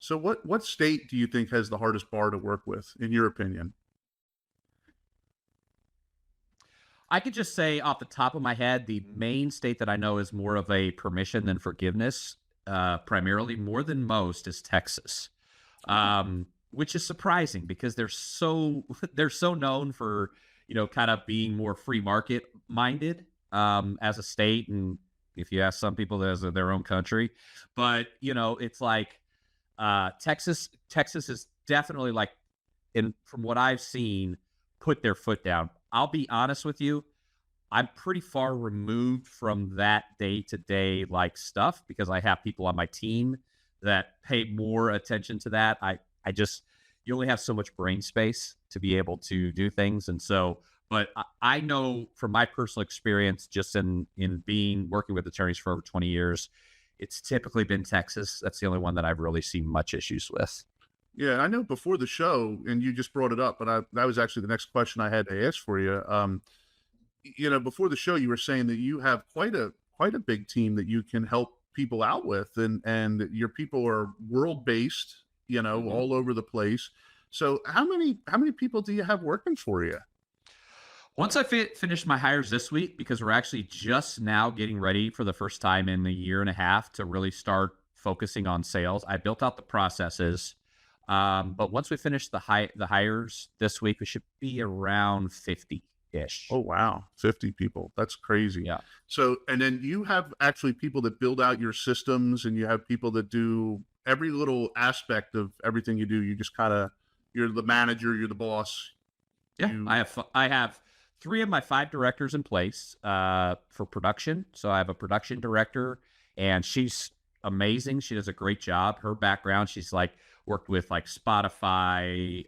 So what state do you think has the hardest bar to work with, in your opinion? I could just say off the top of my head, the main state that I know is more of a permission than forgiveness, primarily more than most, is Texas, which is surprising because they're so they're so known for kind of being more free market minded as a state, and if you ask some people, as their own country, but it's like Texas is definitely like from what I've seen, put their foot down. I'll be honest with you. I'm pretty far removed from that day to day like stuff because I have people on my team that pay more attention to that. You only have so much brain space to be able to do things. And so, but I know from my personal experience, just in being working with attorneys for over 20 years, it's typically been Texas. That's the only one that I've really seen much issues with. Yeah, I know before the show, and you just brought it up, but that was actually the next question I had to ask for you. Before the show, you were saying that you have quite a big team that you can help people out with, and your people are world based, Mhm. all over the place. So how many people do you have working for you? Once I finished my hires this week, because we're actually just now getting ready for the first time in a year and a half to really start focusing on sales, I built out the processes. But once we finish the hires this week, we should be around 50 Oh, ish. wow. 50 people. That's crazy. Yeah. So, and then you have actually people that build out your systems, and you have people that do every little aspect of everything you do. You just you're the manager, you're the boss. Yeah, You, I have three of my five directors in place for production. So I have a production director, and she's amazing. She does a great job. Her background, she's like worked with like Spotify.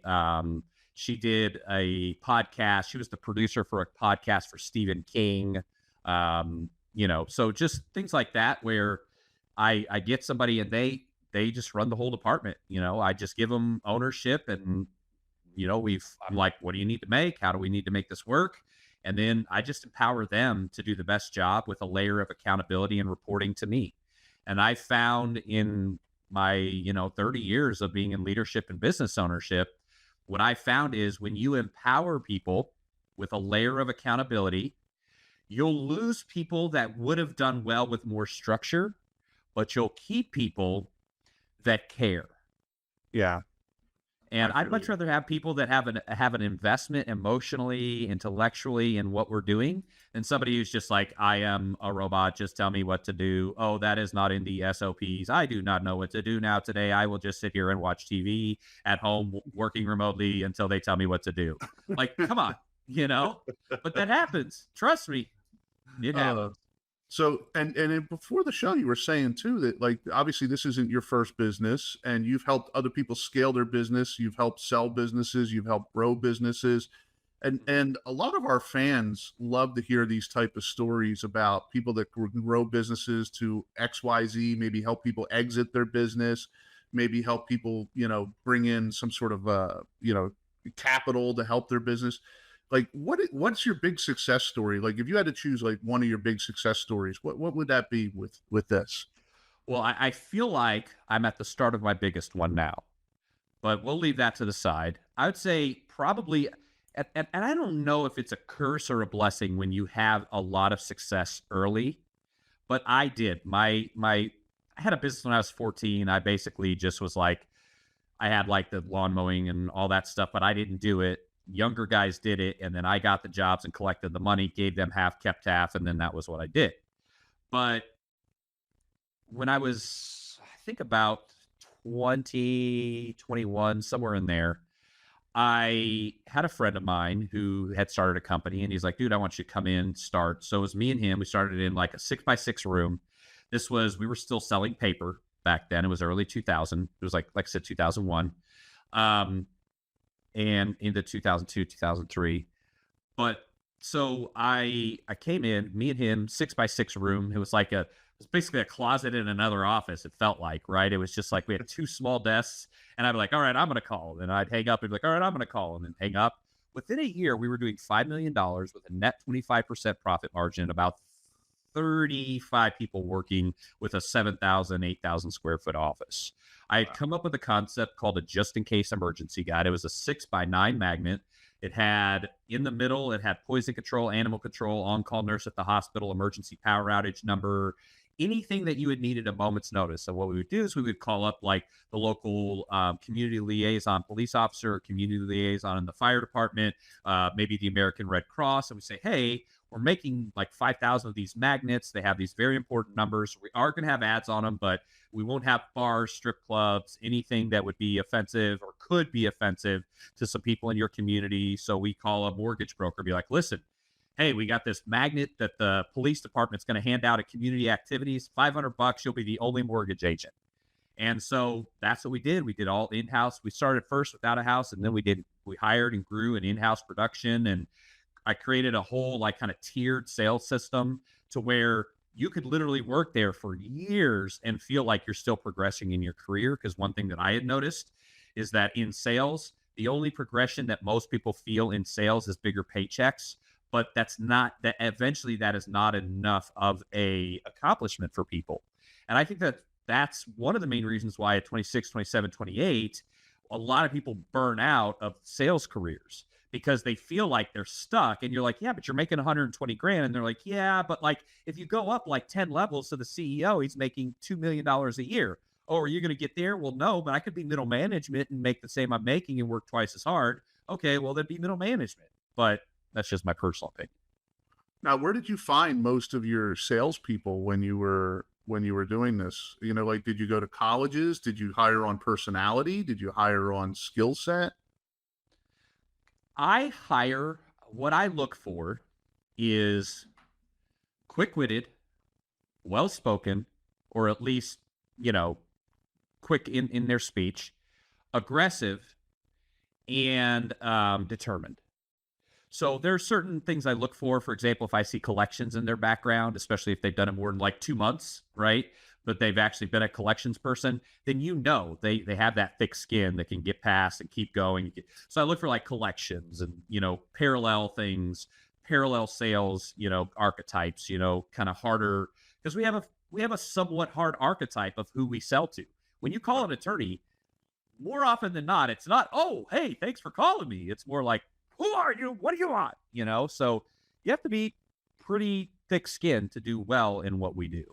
She did a podcast. She was the producer for a podcast for Stephen King. So just things like that where I get somebody and they just run the whole department. I just give them ownership, and I'm like, what do you need to make? How do we need to make this work? And then I just empower them to do the best job with a layer of accountability and reporting to me. And I found in my 30 years of being in leadership and business ownership, what I found is when you empower people with a layer of accountability, you'll lose people that would have done well with more structure, but you'll keep people that care. yeah, And I I'd feel much you. rather have people that have an investment emotionally, intellectually in what we're doing than somebody who's just like, I am a robot, just tell me what to do. Oh, that is not in the SOPs. I do not know what to do now today. I will just sit here and watch TV at home working remotely until they tell me what to do. Like, come on, you know? But that happens. Trust me, it Uh, happens. so, and then before the show, you were saying too that, like, obviously this isn't your first business, and you've helped other people scale their business. You've helped sell businesses. You've helped grow businesses. Mhm. And a lot of our fans love to hear these type of stories about people that grow businesses to XYZ, maybe help people exit their business, maybe help people, bring in some sort of capital to help their business. Like, what's your big success story? Like, if you had to choose like one of your big success stories, what would that be with this? Well, I feel like I'm at the start of my biggest one now, but we'll leave that to the side. I would say probably, and I don't know if it's a curse or a blessing when you have a lot of success early, but I did. I had a business when I was 14. I basically just was like, I had like the lawn mowing and all that stuff, but I didn't do it. Younger guys did it, and then I got the jobs and collected the money, gave them half, kept half, and then that was what I did. But when I was, I think about 20, 21, somewhere in there, I had a friend of mine who had started a company, and he's like, dude, I want you to come in, start. So it was me and him. We started in like a 6x6 room. We were still selling paper back then. It was early 2000. It was like I said, 2001, um, and into 2002, 2003. But so I came in, me and him, 6x6 room. It was basically a closet in another office. It felt like, right. It was just like we had two small desks, and I'd be like, all right, I'm going to call. And I'd hang up and be like, all right, I'm going to call, and then hang up. Within a year, we were doing $5 million with a net 25% profit margin, about 35 people working with a 7,000, 8,000 square foot office. I had come up with a concept called a just in case emergency guide. It was a 6x9 magnet. It had in the middle, it had poison control, animal control, on-call nurse at the hospital, emergency power outage number, anything that you would need at a moment's notice. So what we would do is we would call up like the local community liaison police officer, community liaison in the fire department, maybe the American Red Cross. And we say, hey, we're making like 5,000 of these magnets. They have these very important numbers. We are going to have ads on them, but we won't have bars, strip clubs, anything that would be offensive or could be offensive to some people in your community. So we call a mortgage broker, be like, listen, hey, we got this magnet that the police department's going to hand out at community activities, $500, you'll be the only mortgage agent. And so that's what we did. We did all in-house. We started first without a house, and then we hired and grew an in-house production. And I created a whole like kind of tiered sales system to where you could literally work there for years and feel like you're still progressing in your career. Because one thing that I had noticed is that in sales, the only progression that most people feel in sales is bigger paychecks. But eventually that is not enough of a accomplishment for people. And I think that that's one of the main reasons why at 26, 27, 28, a lot of people burn out of sales careers because they feel like they're stuck. And you're like, yeah, but you're making 120 grand. And they're like, yeah, but like if you go up like 10 levels to the CEO, he's making $2 million a year. Oh, are you going to get there? Well, no, but I could be middle management and make the same I'm making and work twice as hard. Okay, well, then be middle management. But that's just my personal opinion. Now, where did you find most of your salespeople when you were doing this? You know, like, did you go to colleges? Did you hire on personality? Did you hire on skill set? What I look for is quick-witted, well-spoken, or at least, quick in their speech, aggressive, and determined. So there are certain things I look for. For example, if I see collections in their background, especially if they've done it more than like 2 months, right? But they've actually been a collections person, then they have that thick skin that can get past and keep going. So I look for like collections and, parallel things, parallel sales, archetypes, kind of harder, because we have a somewhat hard archetype of who we sell to. When you call an attorney, more often than not, it's not, oh, hey, thanks for calling me. It's more like, who are you? What do you want? So you have to be pretty thick-skinned to do well in what we do.